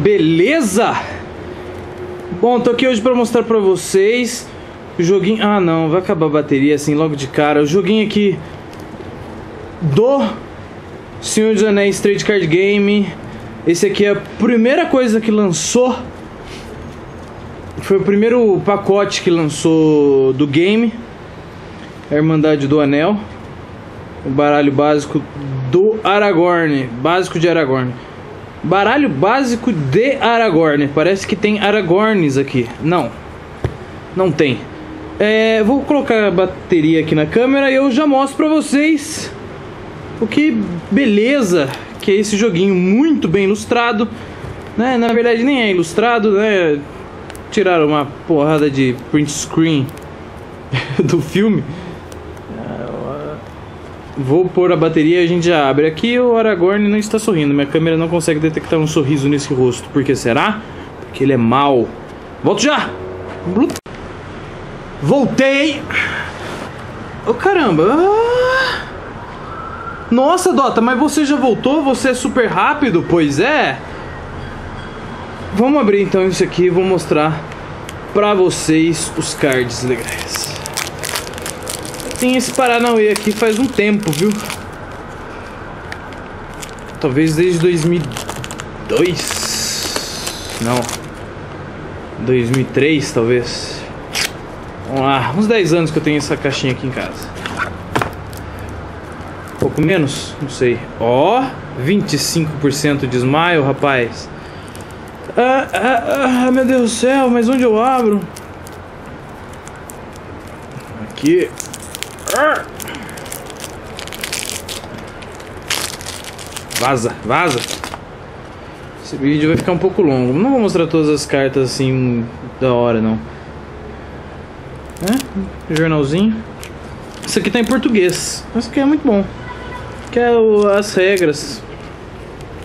Beleza? Bom, tô aqui hoje pra mostrar pra vocês o joguinho... Ah não, vai acabar a bateria assim logo de cara. O joguinho aqui do Senhor dos Anéis Trade Card Game. Esse aqui é a primeira coisa que lançou. Foi o primeiro pacote que lançou do game. A Irmandade do Anel. O baralho básico do Aragorn. Básico de Aragorn. Baralho básico de Aragorn. Parece que tem Aragorns aqui. Não. Não tem. Vou colocar a bateria aqui na câmera e eu já mostro pra vocês o que beleza que é esse joguinho. Muito bem ilustrado, né? Na verdade nem é ilustrado, né? Tiraram uma porrada de print screen do filme. Vou pôr a bateria e a gente já abre. Aqui o Aragorn não está sorrindo. Minha câmera não consegue detectar um sorriso nesse rosto. Por que será? Porque ele é mau. Volto já! Voltei! Oh, caramba! Nossa, Dota, mas você já voltou? Você é super rápido? Pois é! Vamos abrir então isso aqui e vou mostrar pra vocês os cards legais. Tem esse Paranauê aqui faz um tempo, viu? Talvez desde 2002. Não. 2003, talvez. Vamos lá, uns 10 anos que eu tenho essa caixinha aqui em casa. Um pouco menos? Não sei. Ó, 25% de smile, rapaz. Meu Deus do céu, mas onde eu abro? Aqui. Vaza, vaza. Esse vídeo vai ficar um pouco longo. Não vou mostrar todas as cartas assim da hora, não. Jornalzinho. Isso aqui tá em português. Isso aqui é muito bom. Que é as regras,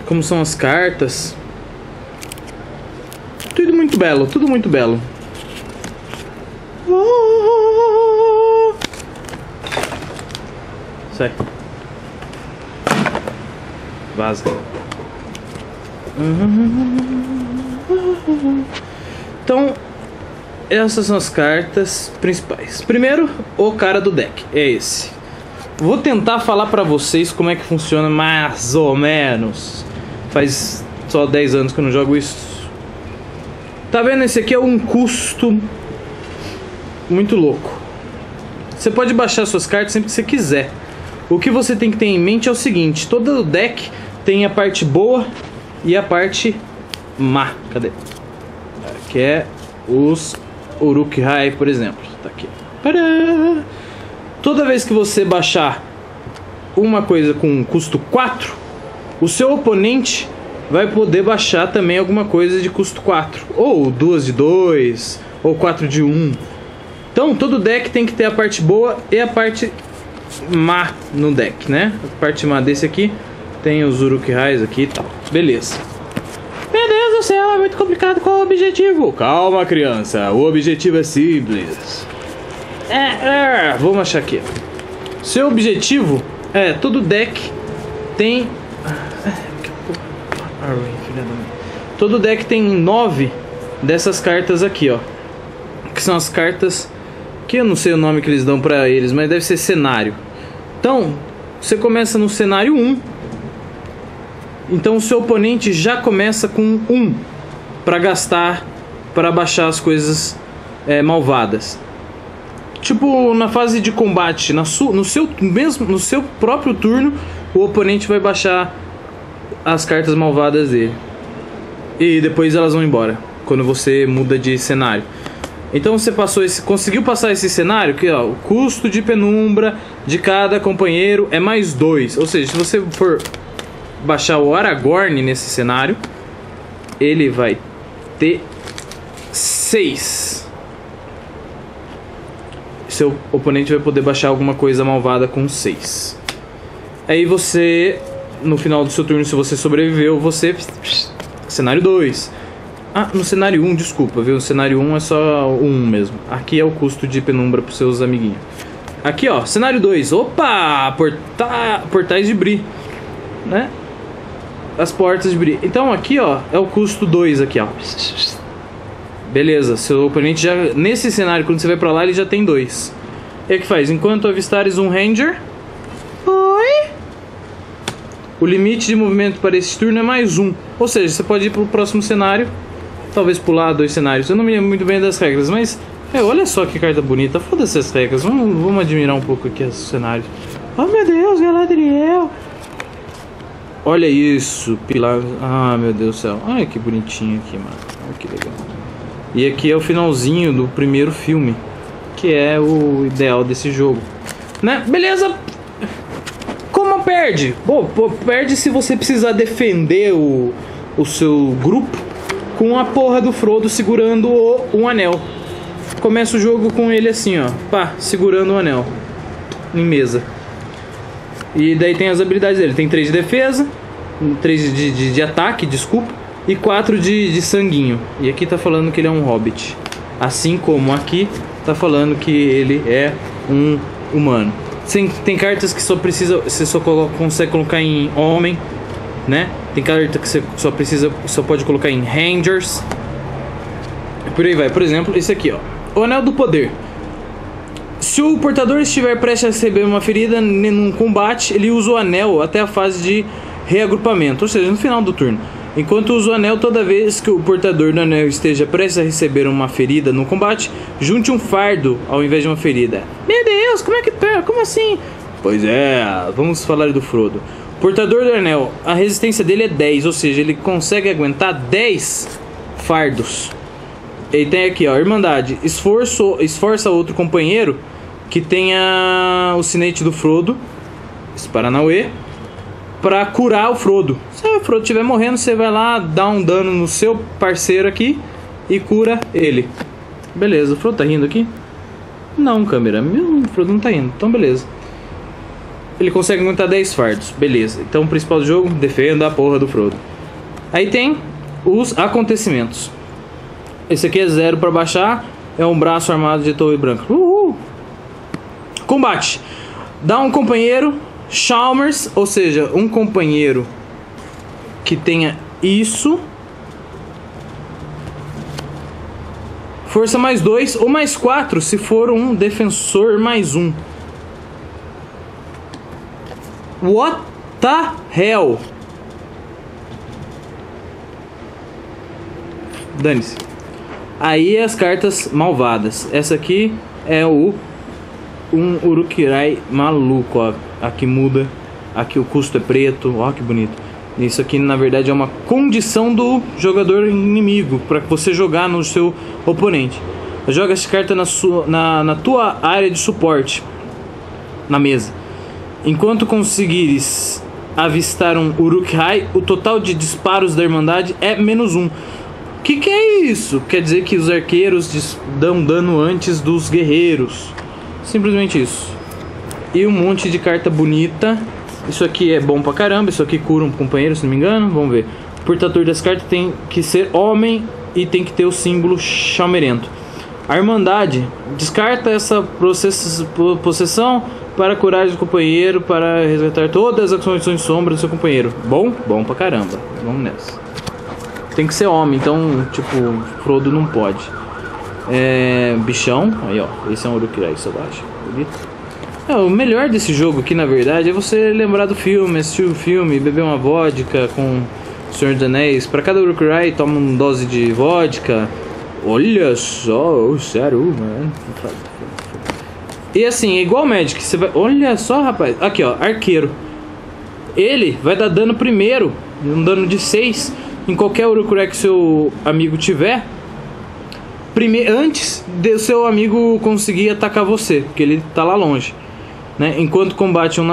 como são as cartas. Tudo muito belo, tudo muito belo. Sai. Vaza. Então, essas são as cartas principais. Primeiro, o cara do deck. É esse. Vou tentar falar pra vocês como é que funciona mais ou menos. Faz só 10 anos que eu não jogo isso. Tá vendo? Esse aqui é um custo muito louco. Você pode baixar suas cartas sempre que você quiser. O que você tem que ter em mente é o seguinte: todo deck tem a parte boa e a parte má. Cadê? Que é os Uruk-hai, por exemplo. Tá aqui. Pará! Toda vez que você baixar uma coisa com custo 4, o seu oponente vai poder baixar também alguma coisa de custo 4. Ou 2 de 2, ou 4 de 1. Então todo deck tem que ter a parte boa e a parte má no deck, né? A parte má desse aqui tem os Uruk-hais aqui e tal. Beleza. Meu Deus do céu, é muito complicado. Qual é o objetivo? Calma, criança. O objetivo é simples. Vamos achar aqui. Seu objetivo é... Todo deck tem... Todo deck tem 9 dessas cartas aqui, ó. Que são as cartas... Que eu não sei o nome que eles dão pra eles, mas deve ser cenário. Então, você começa no cenário 1. Então o seu oponente já começa com 1 pra gastar, pra baixar as coisas malvadas. Tipo, na fase de combate, no seu próprio turno, o oponente vai baixar as cartas malvadas dele. E depois elas vão embora, quando você muda de cenário. Então você conseguiu passar esse cenário que, ó, o custo de penumbra de cada companheiro é mais 2. Ou seja, se você for baixar o Aragorn nesse cenário, ele vai ter 6. Seu oponente vai poder baixar alguma coisa malvada com 6. Aí você, no final do seu turno, se você sobreviveu, você... Cenário 2. No cenário 1, desculpa, viu? No cenário 1 é só 1 mesmo. Aqui é o custo de penumbra pros seus amiguinhos. Aqui, ó, cenário 2. Opa! Portais de Bri, né? as portas de brilho. Então aqui, ó, é o custo 2 aqui, ó. Beleza, seu oponente já... Nesse cenário, quando você vai pra lá, ele já tem 2. E o que faz? Enquanto avistares um Ranger... Oi? O limite de movimento para esse turno é mais 1. Ou seja, você pode ir pro próximo cenário. Talvez pular 2 cenários. Eu não me lembro muito bem das regras, mas... olha só que carta bonita. Foda-se as regras. Vamos admirar um pouco aqui os cenários. Oh, meu Deus, Galadriel. Olha isso, pilar... Ah, meu Deus do céu. Olha que bonitinho aqui, mano. Olha que legal. E aqui é o finalzinho do primeiro filme, que é o ideal desse jogo, né? Beleza. Como perde? Bom, perde se você precisar defender o seu grupo com a porra do Frodo segurando um anel. Começa o jogo com ele assim, ó, pá, segurando o anel em mesa. E daí tem as habilidades dele. Tem 3 de defesa, 3 de ataque, desculpa, e 4 de sanguinho. E aqui tá falando que ele é um hobbit. Assim como aqui tá falando que ele é um humano. Tem cartas que você só consegue colocar em homem, né? Tem carta que você só pode colocar em rangers. Por aí vai. Por exemplo, esse aqui, ó. O Anel do Poder. Se o portador estiver prestes a receber uma ferida num combate, ele usa o anel até a fase de reagrupamento, ou seja, no final do turno. Enquanto usa o anel, toda vez que o portador do anel esteja prestes a receber uma ferida no combate, junte um fardo ao invés de uma ferida. Meu Deus, como assim? Pois é, vamos falar do Frodo. O portador do anel, a resistência dele é 10, ou seja, ele consegue aguentar 10 fardos. E tem aqui, ó, Irmandade. Esforça outro companheiro que tenha o sinete do Frodo, esse Paranauê, pra curar o Frodo. Se o Frodo estiver morrendo, você vai lá, dá um dano no seu parceiro aqui e cura ele. Beleza, o Frodo tá rindo aqui? Não, câmera, o Frodo não tá rindo, então beleza. Ele consegue aguentar 10 fardos, beleza. Então o principal do jogo, defenda a porra do Frodo. Aí tem os acontecimentos. Esse aqui é 0 pra baixar, é um braço armado de torre branca. Combate. Dá um companheiro Chalmers, ou seja, um companheiro que tenha isso. Força mais 2 ou mais 4 se for um defensor mais 1. What the hell? Dane-se. Aí as cartas malvadas. Essa aqui é um Uruk-hai maluco, ó. Aqui muda. Aqui o custo é preto. Ó, que bonito. Isso aqui na verdade é uma condição do jogador inimigo para você jogar no seu oponente. Joga essa carta na tua área de suporte na mesa. Enquanto conseguires avistar um Uruk-hai, o total de disparos da Irmandade é -1. Que é isso? Quer dizer que os arqueiros dão dano antes dos guerreiros. Simplesmente isso. E um monte de carta bonita. Isso aqui é bom pra caramba. Isso aqui cura um companheiro, se não me engano. Vamos ver. O portador das cartas tem que ser homem e tem que ter o símbolo chalmerento. A Irmandade descarta essa possessão para curar o companheiro, para resgatar todas as condições de sombra do seu companheiro. Bom? Bom pra caramba. Vamos nessa. Tem que ser homem, então, tipo, Frodo não pode. Bichão. Aí, ó. Esse é um Uruk-hai selvagem. Bonito. O melhor desse jogo aqui, na verdade, é você lembrar do filme, assistir o filme, beber uma vodka com o Senhor dos Anéis. Pra cada Uruk-hai, toma uma dose de vodka. Olha só, sério, mano. E assim, é igual o Magic. Você vai... Olha só, rapaz. Aqui, ó, arqueiro. Ele vai dar dano primeiro. Um dano de 6 em qualquer Uruk-hai que seu amigo tiver. Antes do seu amigo conseguir atacar você, porque ele tá lá longe, né? Enquanto combate um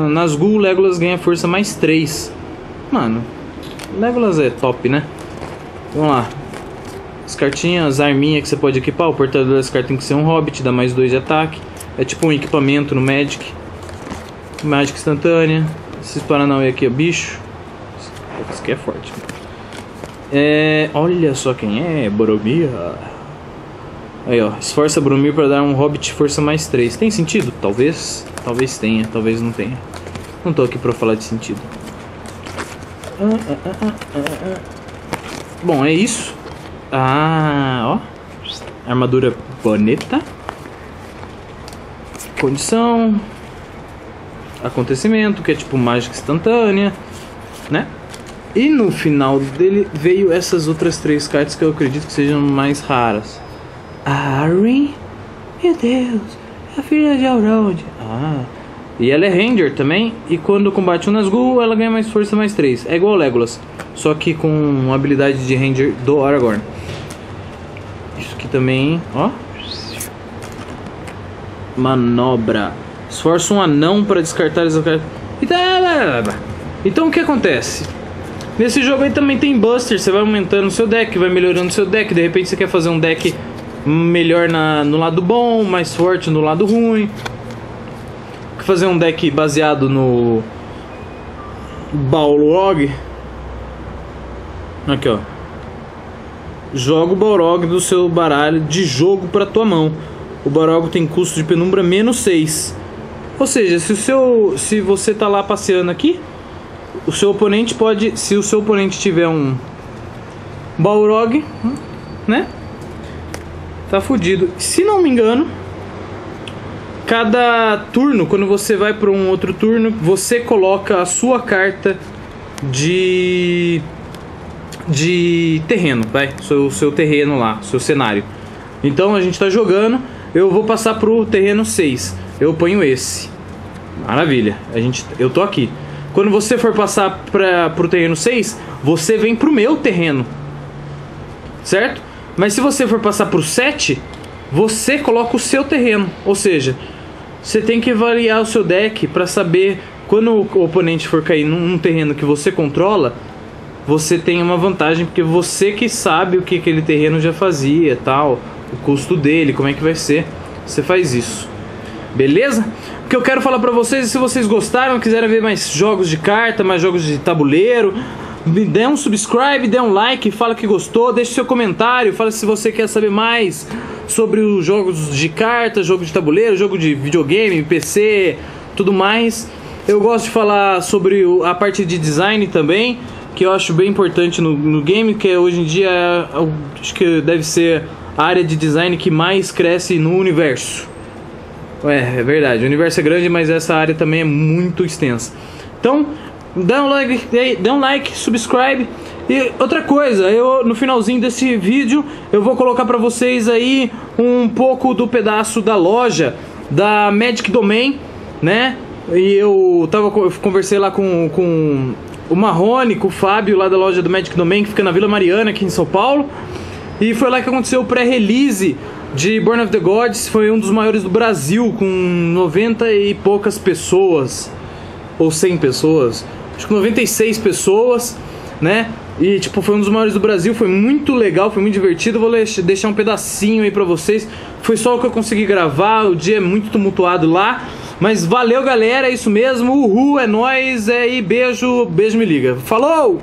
Nazgûl, Legolas ganha força mais 3. Mano, Legolas é top, né? Vamos lá. As cartinhas, as arminhas que você pode equipar. O portador das cartas tem que ser um hobbit, dá mais 2 de ataque. É tipo um equipamento no Magic. Mágica instantânea. Esses Paranauê aqui é bicho. Esse aqui é forte. Olha só quem é, Boromir. Aí, ó, esforça Boromir para dar um hobbit força mais 3. Tem sentido? Talvez. Talvez tenha, talvez não tenha. Não tô aqui pra falar de sentido. Bom, é isso. Ó. Armadura bonita. Condição. Acontecimento, que é tipo mágica instantânea, né? E no final dele veio essas outras 3 cartas que eu acredito que sejam mais raras. Arryn, meu Deus, é a filha de Elrond. E ela é Ranger também. E quando combate um Nazgûl, ela ganha mais força, mais 3. É igual Legolas, só que com habilidade de Ranger do Aragorn. Isso aqui também, ó. Manobra. Esforça um anão para descartar essa carta. Então o que acontece? Nesse jogo aí também tem Buster. Você vai aumentando o seu deck, vai melhorando o seu deck. De repente você quer fazer um deck melhor no lado bom, mais forte no lado ruim. Quer fazer um deck baseado no Balrog. Aqui, ó. Joga o Balrog do seu baralho de jogo para tua mão. O Balrog tem custo de penumbra -6. Ou seja, se você tá lá passeando aqui, o seu oponente pode, se o seu oponente tiver um Balrog, né? Tá fudido. Se não me engano, cada turno, quando você vai para um outro turno, você coloca a sua carta de terreno, vai, o seu terreno lá, seu cenário. Então a gente tá jogando, eu vou passar pro terreno 6. Eu ponho esse. Maravilha. Eu tô aqui. Quando você for passar pro terreno 6, você vem pro meu terreno. Certo? Mas se você for passar pro 7, você coloca o seu terreno. Ou seja, você tem que variar o seu deck para saber quando o oponente for cair num terreno que você controla, você tem uma vantagem, porque você que sabe o que aquele terreno já fazia, tal, o custo dele, como é que vai ser. Você faz isso. Beleza? O que eu quero falar pra vocês, se vocês gostaram, quiserem ver mais jogos de carta, mais jogos de tabuleiro, me dê um subscribe, dê um like, fala que gostou, deixe seu comentário, fala se você quer saber mais sobre os jogos de carta, jogo de tabuleiro, jogo de videogame, PC, tudo mais. Eu gosto de falar sobre a parte de design também, que eu acho bem importante no game, que hoje em dia acho que deve ser a área de design que mais cresce no universo. É verdade, o universo é grande, mas essa área também é muito extensa. Então, dá um like, subscribe. E outra coisa, no finalzinho desse vídeo eu vou colocar pra vocês aí um pouco do pedaço da loja da Magic Domain, né? E eu conversei lá com o Marrone, com o Fábio lá da loja do Magic Domain, que fica na Vila Mariana, aqui em São Paulo. E foi lá que aconteceu o pré-release de Born of the Gods. Foi um dos maiores do Brasil, com 90 e poucas pessoas, ou 100 pessoas, acho que 96 pessoas, né? E tipo, foi um dos maiores do Brasil, foi muito legal, foi muito divertido. Vou deixar um pedacinho aí pra vocês. Foi só o que eu consegui gravar, o dia é muito tumultuado lá. Mas valeu, galera, é isso mesmo. Uhul, é nóis, e beijo, me liga. Falou!